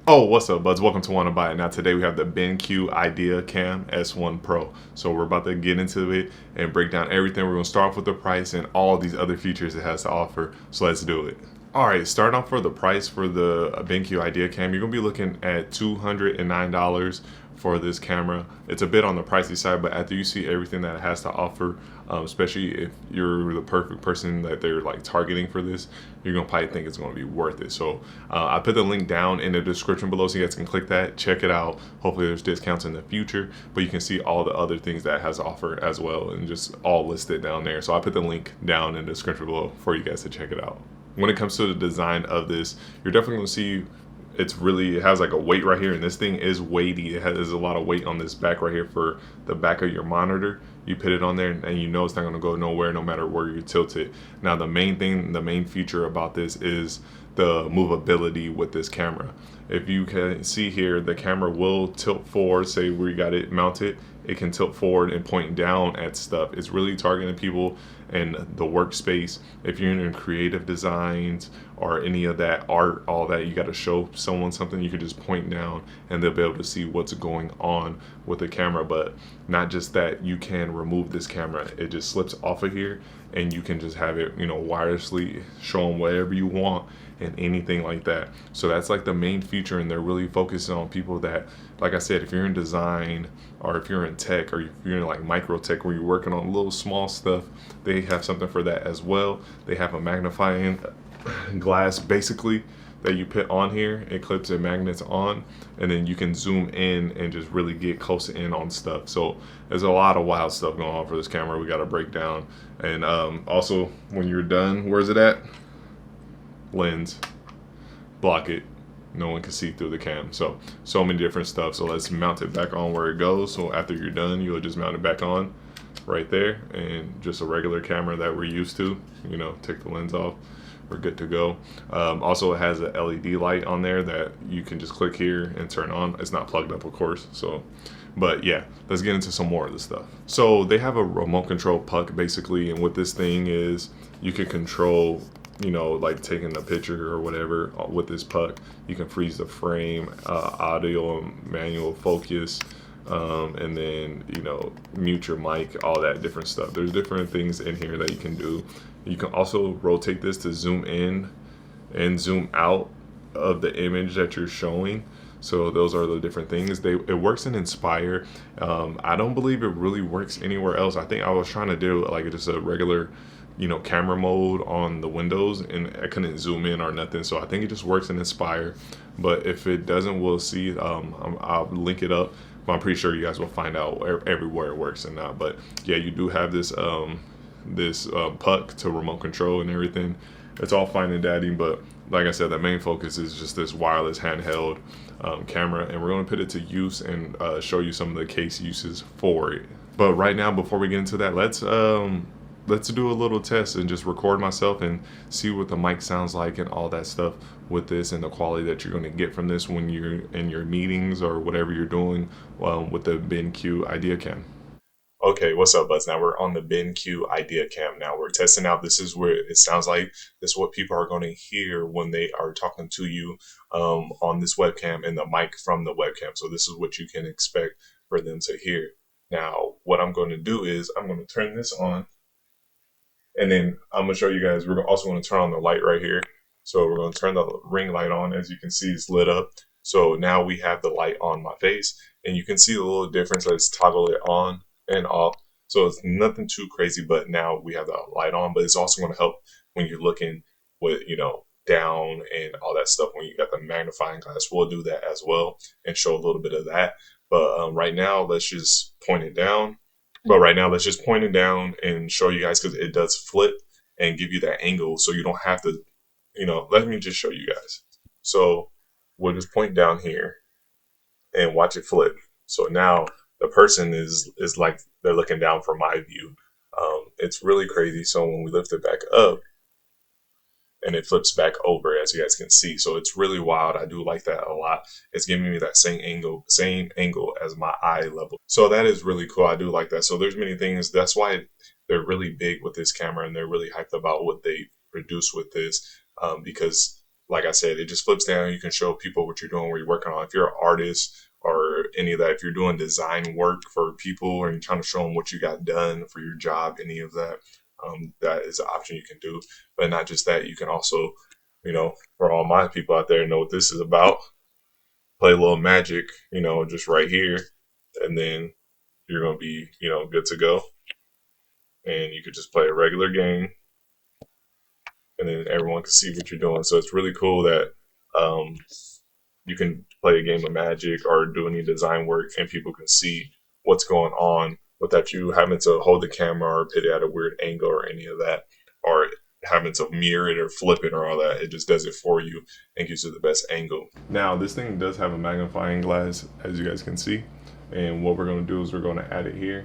Oh, what's up, buds? Welcome to Wanna Buy It. Now today we have the BenQ ideaCam S1 Pro. So we're about to get into it and break down everything. We're gonna start off with the price and all these other features it has to offer. So let's do it. All right, starting off for the price for the BenQ ideaCam, you're gonna be looking at $209 for this camera. It's a bit on the pricey side, but after you see everything that it has to offer, especially if you're the perfect person that they're like targeting for this, you're gonna probably think it's gonna be worth it. So I put the link down in the description below so you guys can click that, check it out. Hopefully there's discounts in the future, but you can see all the other things that it has to offer as well and just all listed down there. So I put the link down in the description below for you guys to check it out. When it comes to the design of this, you're definitely gonna see it has like a weight right here, and this thing is weighty. There's a lot of weight on this back right here for the back of your monitor. You put it on there and you know it's not going to go nowhere no matter where you tilt it. Now the main feature about this is the movability with this camera. If you can see here, the camera will tilt forward. Say we got it mounted, it can tilt forward and point down at stuff. It's really targeting people in the workspace. If you're in creative designs or any of that art, all that, you got to show someone something, you could just point down and they'll be able to see what's going on with the camera. But not just that, you can remove this camera. It just slips off of here and you can just have it, wirelessly show them whatever you want and anything like that. So that's like the main feature, and they're really focusing on people that, like I said, if you're in design or if you're in tech or if you're in like micro tech where you're working on little small stuff, they have something for that as well. They have a magnifying glass basically that you put on here. It clips and magnets on, and then you can zoom in and just really get close in on stuff. So there's a lot of wild stuff going on for this camera we got to break down. And also, when you're done, where's it at? Lens, block it, no one can see through the cam. So many different stuff. So let's mount it back on where it goes. So after you're done, you'll just mount it back on right there, and just a regular camera that we're used to, take the lens off, we're good to go. Also, it has a LED light on there that you can just click here and turn on. It's not plugged up, of course, but yeah, let's get into some more of this stuff. So they have a remote control puck basically, and what this thing is, you can control, like taking a picture or whatever with this puck. You can freeze the frame, audio and manual focus, and then mute your mic, all that different stuff. There's different things in here that you can do. You can also rotate this to zoom in and zoom out of the image that you're showing. So those are the different things. It works in Inspire. I don't believe it really works anywhere else. I think I was trying to do like just a regular camera mode on the Windows, and I couldn't zoom in or nothing. So I think it just works in Inspire, but if it doesn't, we'll see. I'll link it up, but I'm pretty sure you guys will find out everywhere it works and not. But yeah, you do have this puck to remote control and everything. It's all fine and dandy, but like I said, the main focus is just this wireless handheld camera, and we're going to put it to use and show you some of the case uses for it. But right now, before we get into that, let's do a little test and just record myself and see what the mic sounds like and all that stuff with this, and the quality that you're going to get from this when you're in your meetings or whatever you're doing with the BenQ ideaCam. Okay, what's up, buds? Now we're on the BenQ ideaCam. Now we're testing out. This is where it sounds like this is what people are going to hear when they are talking to you on this webcam and the mic from the webcam. So this is what you can expect for them to hear. Now, what I'm going to do is I'm going to turn this on, and then I'm going to show you guys. We're also going to turn on the light right here. So we're going to turn the ring light on. As you can see, it's lit up. So now we have the light on my face, and you can see the little difference. Let's toggle it on and off. So it's nothing too crazy, but now we have the light on. But it's also going to help when you're looking with, down and all that stuff. When you got the magnifying glass, we'll do that as well and show a little bit of that. But right now, let's just point it down. And show you guys, because it does flip and give you that angle, so you don't have to, let me just show you guys. So we'll just point down here and watch it flip. So now the person is like they're looking down from my view. It's really crazy. So when we lift it back up, and it flips back over, as you guys can see. So it's really wild. I do like that a lot. It's giving me that same angle as my eye level. So that is really cool. I do like that. So there's many things. That's why they're really big with this camera, and they're really hyped about what they produce with this, because like I said, it just flips down. You can show people what you're doing, what you're working on. If you're an artist or any of that, if you're doing design work for people and you're trying to show them what you got done for your job, any of that, that is an option you can do. But not just that, you can also, for all my people out there, know what this is about. Play a little magic, just right here, and then you're gonna be, good to go. And you could just play a regular game, and then everyone can see what you're doing. So it's really cool that you can play a game of Magic or do any design work, and people can see what's going on without you having to hold the camera or put it at a weird angle or any of that, or having to mirror it or flip it or all that. It just does it for you and gives you the best angle. Now, this thing does have a magnifying glass, as you guys can see. And what we're going to do is we're going to add it here.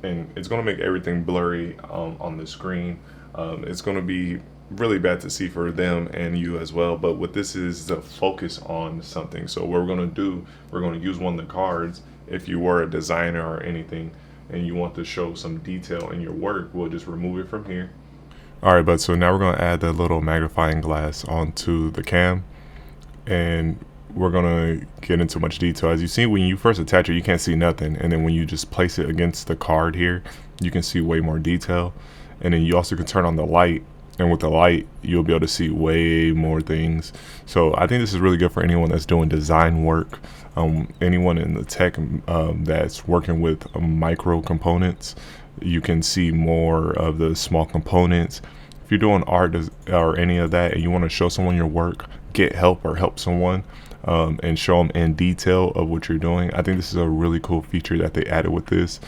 And it's going to make everything blurry on the screen. It's going to be really bad to see for them and you as well, but what this is the focus on something. So what we're going to do, we're going to use one of the cards. If you were a designer or anything and you want to show some detail in your work, we'll just remove it from here. All right, but so now we're going to add the little magnifying glass onto the cam, and we're going to get into much detail. As you see, when you first attach it, you can't see nothing, and then when you just place it against the card here, you can see way more detail. And then you also can turn on the light, and with the light you'll be able to see way more things. So I think this is really good for anyone that's doing design work, anyone in the tech that's working with micro components. You can see more of the small components. If you're doing art or any of that and you want to show someone your work, get help or help someone, and show them in detail of what you're doing, I think this is a really cool feature that they added with this.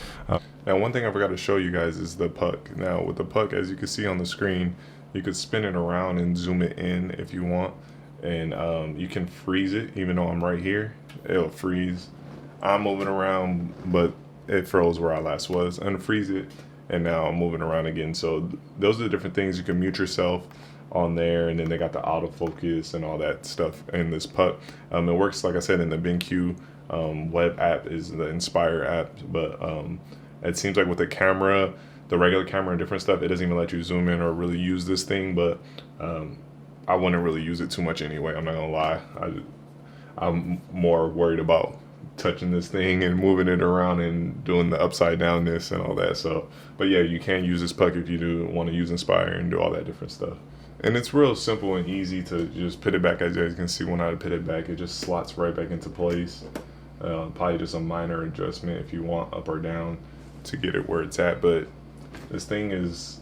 Now, one thing I forgot to show you guys is the puck. Now, with the puck, as you can see on the screen, you could spin it around and zoom it in if you want. And you can freeze it, even though I'm right here. It'll freeze. I'm moving around, but it froze where I last was. Unfreeze it, and now I'm moving around again. So those are the different things. You can mute yourself on there, and then they got the autofocus and all that stuff in this puck. It works, like I said, in the BenQ web app is the Inspire app, but it seems like with the camera, the regular camera and different stuff, it doesn't even let you zoom in or really use this thing. But I wouldn't really use it too much anyway. I'm not gonna lie. I'm more worried about touching this thing and moving it around and doing the upside downness and all that. So, but yeah, you can use this puck if you do want to use Inspire and do all that different stuff. And it's real simple and easy to just put it back. As you guys can see, when I put it back, it just slots right back into place. Probably just a minor adjustment if you want up or down to get it where it's at. But this thing is,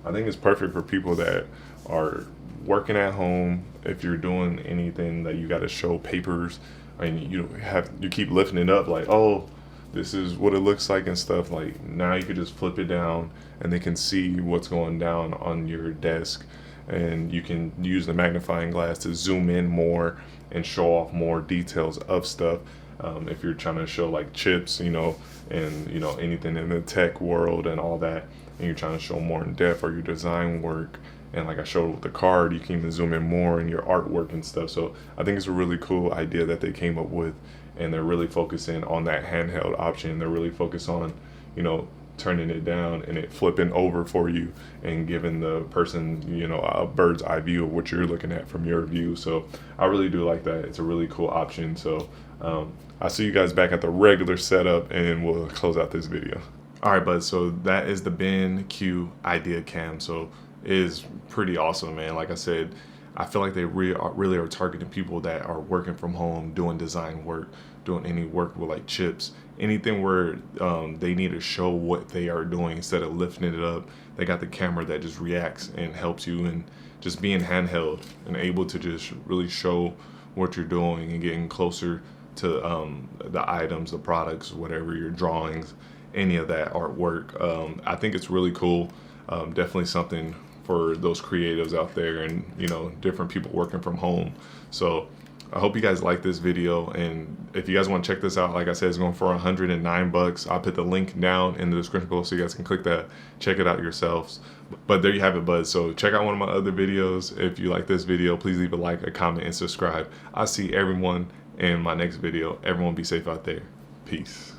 I think it's perfect for people that are working at home. If you're doing anything that you got to show papers, and you keep lifting it up like, oh, this is what it looks like and stuff. Like, now you can just flip it down and they can see what's going down on your desk, and you can use the magnifying glass to zoom in more and show off more details of stuff. If you're trying to show like chips, and anything in the tech world and all that, and you're trying to show more in depth, or your design work. And like I showed with the card, you can even zoom in more in your artwork and stuff. So I think it's a really cool idea that they came up with, and they're really focusing on that handheld option. They're really focused on, turning it down and it flipping over for you and giving the person, a bird's eye view of what you're looking at from your view. So I really do like that. It's a really cool option. So I'll see you guys back at the regular setup, and we'll close out this video. All right, bud. So that is the BenQ ideaCam. So it is pretty awesome, man. Like I said, I feel like they really are targeting people that are working from home, doing design work, doing any work with like chips, anything where they need to show what they are doing instead of lifting it up. They got the camera that just reacts and helps you, and just being handheld and able to just really show what you're doing and getting closer to the items, the products, whatever your drawings, any of that artwork. I think it's really cool. Definitely something for those creatives out there, and different people working from home. So I hope you guys like this video, and if you guys want to check this out, like I said, it's going for $109. I'll put the link down in the description below so you guys can click that, check it out yourselves. But there you have it, bud. So check out one of my other videos. If you like this video, please leave a like, a comment, and subscribe. I'll see everyone in my next video. Everyone be safe out there. Peace.